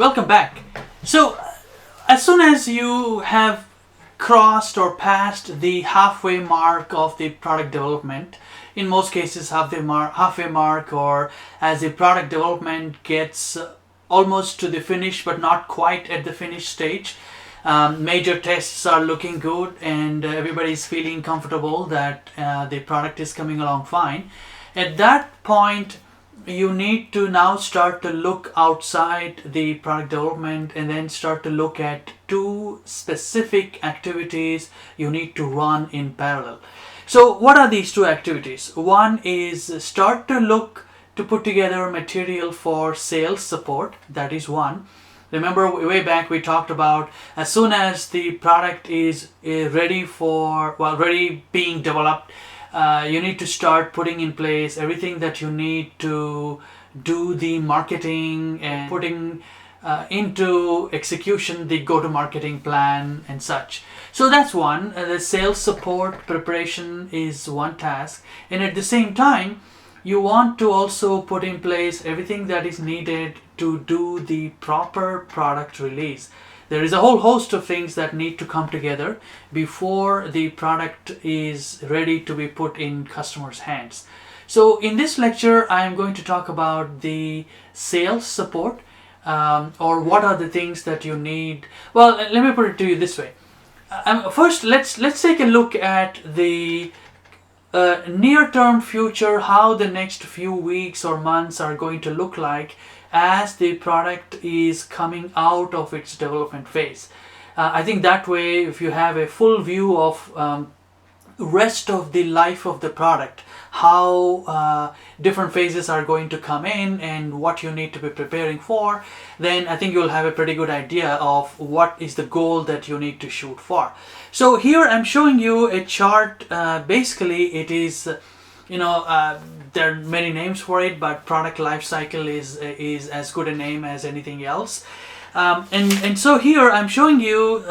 Welcome back. So, as soon as you have crossed or passed the halfway mark of the product development, in most cases halfway mark, or as the product development gets almost to the finish but not quite at the finish stage, major tests are looking good and everybody's feeling comfortable that the product is coming along fine. At that point, you need to now start to look outside the product development and then start to look at two specific activities you need to run in parallel. So what are these two activities? One is start to look to put together material for sales support. That is one. Remember way back we talked about as soon as the product is ready being developed, you need to start putting in place everything that you need to do the marketing and putting into execution the go-to-marketing plan and such. So that's one. The sales support preparation is one task, and at the same time you want to also put in place everything that is needed to do the proper product release. There is a whole host of things that need to come together before the product is ready to be put in customers' hands. So in this lecture, I am going to talk about the sales support, or what are the things that you need. Well, let me put it to you this way. First, let's take a look at the near-term future, how the next few weeks or months are going to look like as the product is coming out of its development phase. I think that way, if you have a full view of rest of the life of the product, how different phases are going to come in and what you need to be preparing for, then I think you'll have a pretty good idea of what is the goal that you need to shoot for. So here I'm showing you a chart. Basically it is there are many names for it, but product lifecycle is as good a name as anything else. And so here I'm showing you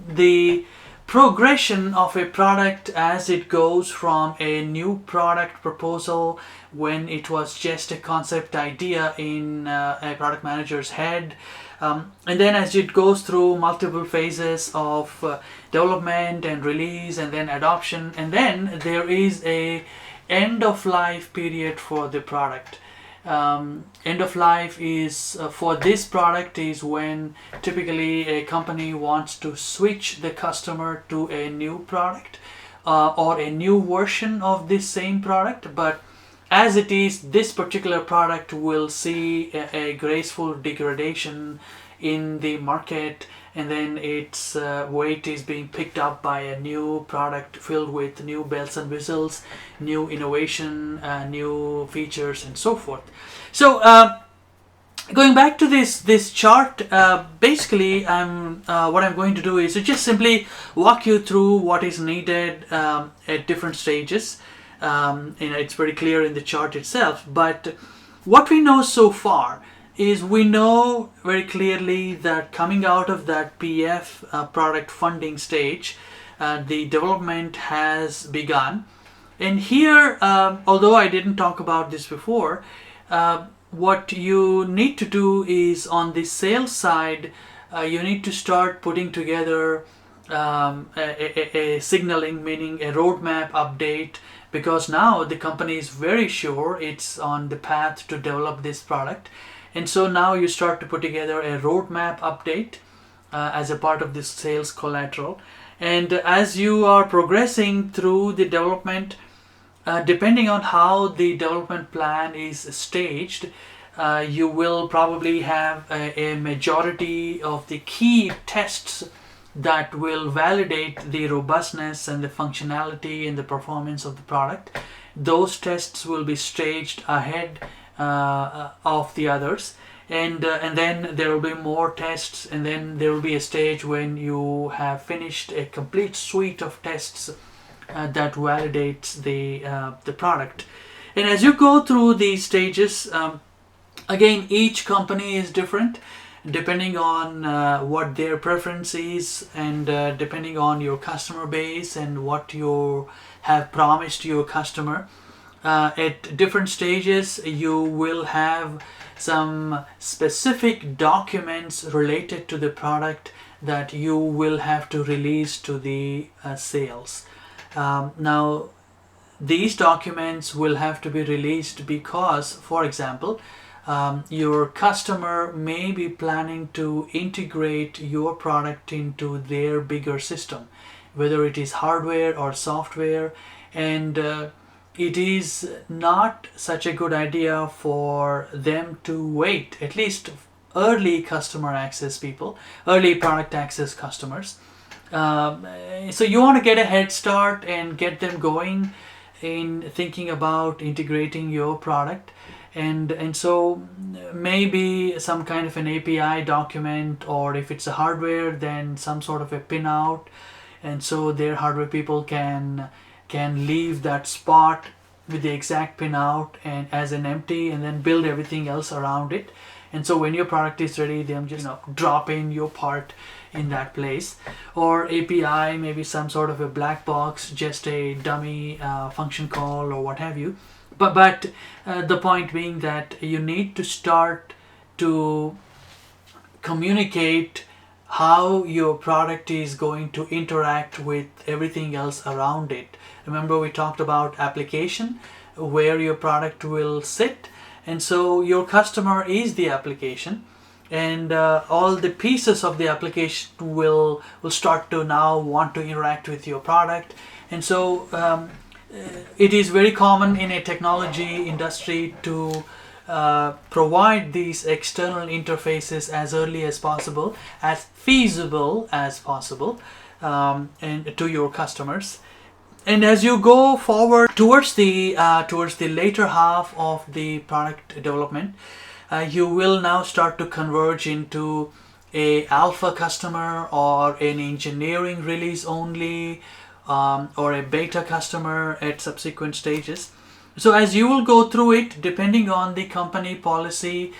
the progression of a product as it goes from a new product proposal when it was just a concept idea in a product manager's head, and then as it goes through multiple phases of development and release and then adoption, and then there is a end of life period for the product. End of life is for this product is when typically a company wants to switch the customer to a new product or a new version of this same product, but as it is, this particular product will see a graceful degradation in the market, and then its weight is being picked up by a new product filled with new bells and whistles, new innovation, new features, and so forth. So going back to this chart, basically what I'm going to do is to just simply walk you through what is needed at different stages. It's very clear in the chart itself, but what we know so far is we know very clearly that coming out of that PF product funding stage, the development has begun. And here, although I didn't talk about this before, what you need to do is on the sales side, you need to start putting together a signaling, meaning a roadmap update, because now the company is very sure it's on the path to develop this product. And so now you start to put together a roadmap update as a part of this sales collateral. And as you are progressing through the development, depending on how the development plan is staged, you will probably have a majority of the key tests that will validate the robustness and the functionality and the performance of the product. Those tests will be staged ahead of the others, and then there will be more tests, and then there will be a stage when you have finished a complete suite of tests that validates the product. And as you go through these stages, again, each company is different depending on what their preference is, and depending on your customer base and what you have promised your customer. at different stages you will have some specific documents related to the product that you will have to release to the sales. Now these documents will have to be released because, for example, your customer may be planning to integrate your product into their bigger system, whether it is hardware or software, and it is not such a good idea for them to wait, at least early customer access people, early product access customers. So you want to get a head start and get them going in thinking about integrating your product, and so maybe some kind of an API document, or if it's a hardware then some sort of a pinout, and so their hardware people can leave that spot with the exact pinout and as an empty, and then build everything else around it. And so when your product is ready, them just drop in your part in that place. Or API, maybe some sort of a black box, just a dummy function call or what have you. But the point being that you need to start to communicate how your product is going to interact with everything else around it. Remember, we talked about application, where your product will sit, and so your customer is the application, and all the pieces of the application will start to now want to interact with your product. And so it is very common in a technology industry to provide these external interfaces as early as possible, as feasible as possible, and to your customers. And as you go forward towards the later half of the product development, you will now start to converge into a alpha customer, or an engineering release only, or a beta customer at subsequent stages. So as you will go through it, depending on the company policy,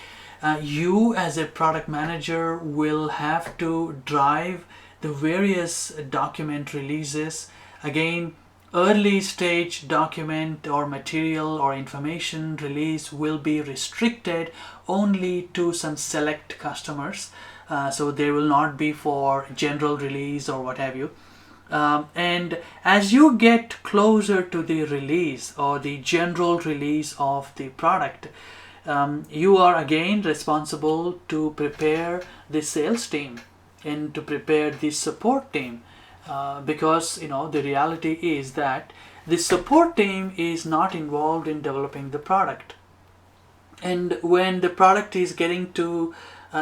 you as a product manager will have to drive the various document releases. Again, early stage document or material or information release will be restricted only to some select customers. So they will not be for general release or what have you. And as you get closer to the release or the general release of the product, you are again responsible to prepare the sales team and to prepare the support team. Because the reality is that the support team is not involved in developing the product, and when the product is getting to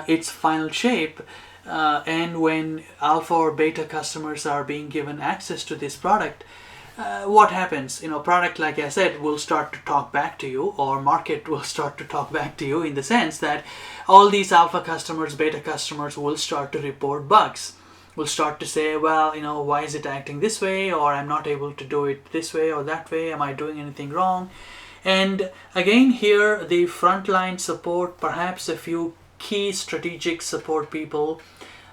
its final shape, and when alpha or beta customers are being given access to this product, what happens? Product, like I said, will start to talk back to you, or market will start to talk back to you, in the sense that all these alpha customers, beta customers will start to report bugs. Will start to say, well, why is it acting this way, or I'm not able to do it this way or that way, am I doing anything wrong? And again, here the frontline support, perhaps a few key strategic support people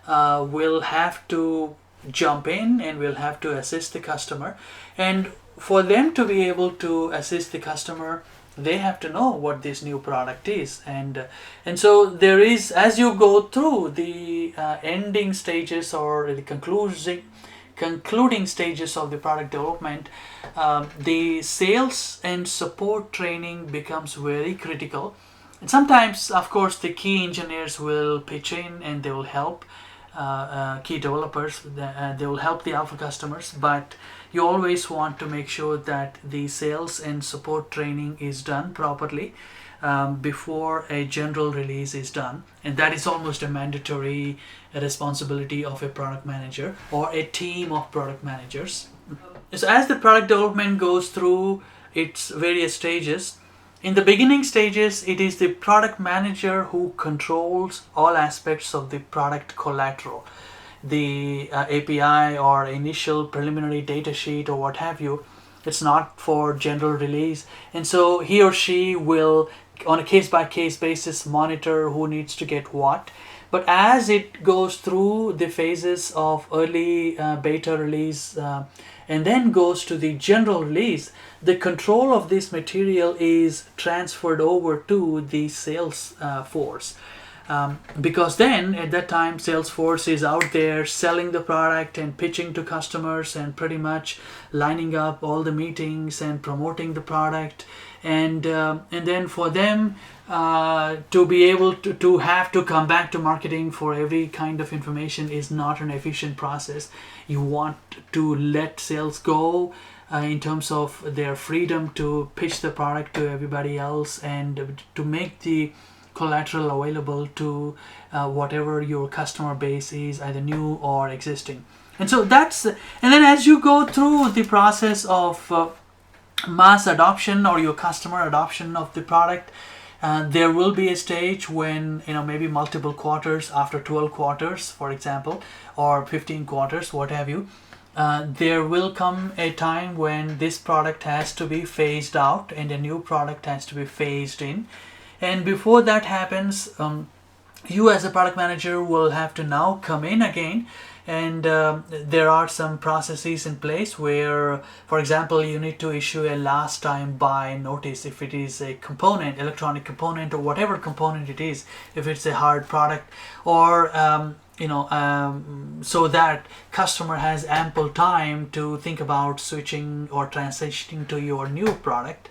will have to jump in and will have to assist the customer. And for them to be able to assist the customer, they have to know what this new product is, and so there is, as you go through the ending stages or the concluding stages of the product development, the sales and support training becomes very critical. And sometimes, of course, the key engineers will pitch in and they will help key developers, they will help the alpha customers, but you always want to make sure that the sales and support training is done properly before a general release is done, and that is almost a mandatory responsibility of a product manager or a team of product managers. So as the product development goes through its various stages, in the beginning stages, it is the product manager who controls all aspects of the product collateral, the API or initial preliminary data sheet or what have you. It's not for general release, and so he or she will, on a case-by-case basis, monitor who needs to get what. But as it goes through the phases of early beta release and then goes to the general release, the control of this material is transferred over to the sales force. Because then at that time Salesforce is out there selling the product and pitching to customers and pretty much lining up all the meetings and promoting the product, and then for them to be able to have to come back to marketing for every kind of information is not an efficient process. You want to let sales go in terms of their freedom to pitch the product to everybody else and to make the collateral available to whatever your customer base is, either new or existing. And so and then as you go through the process of mass adoption or your customer adoption of the product, there will be a stage when, maybe multiple quarters, after 12 quarters for example, or 15 quarters, what have you, there will come a time when this product has to be phased out and a new product has to be phased in. And before that happens, you as a product manager will have to now come in again, and there are some processes in place where, for example, you need to issue a last time buy notice if it is a component, electronic component or whatever component it is, if it's a hard product, or so that customer has ample time to think about switching or transitioning to your new product.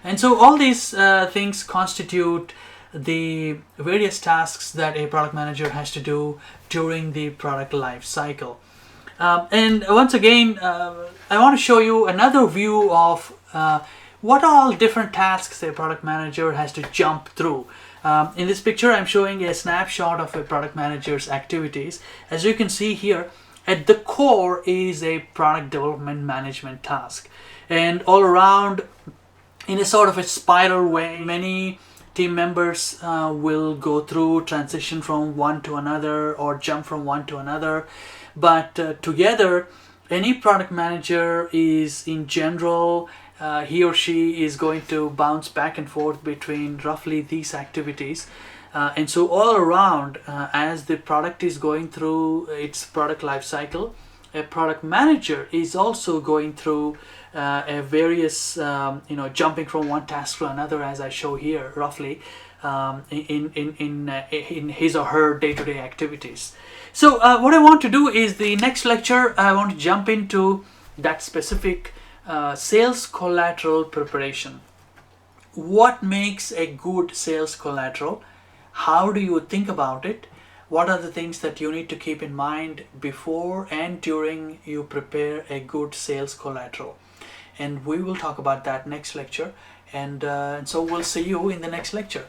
And so all these things constitute the various tasks that a product manager has to do during the product life cycle. And once again, I want to show you another view of what all different tasks a product manager has to jump through. In this picture, I'm showing a snapshot of a product manager's activities. As you can see here, at the core is a product development management task. And all around, in a sort of a spiral way, many team members will go through, transition from one to another or jump from one to another. But together, any product manager is, in general, he or she is going to bounce back and forth between roughly these activities. And so all around, as the product is going through its product life cycle, a product manager is also going through a various, jumping from one task to another, as I show here roughly, in his or her day-to-day activities. So what I want to do is, the next lecture, I want to jump into that specific sales collateral preparation. What makes a good sales collateral? How do you think about it? What are the things that you need to keep in mind before and during you prepare a good sales collateral? And we will talk about that next lecture. And so we'll see you in the next lecture.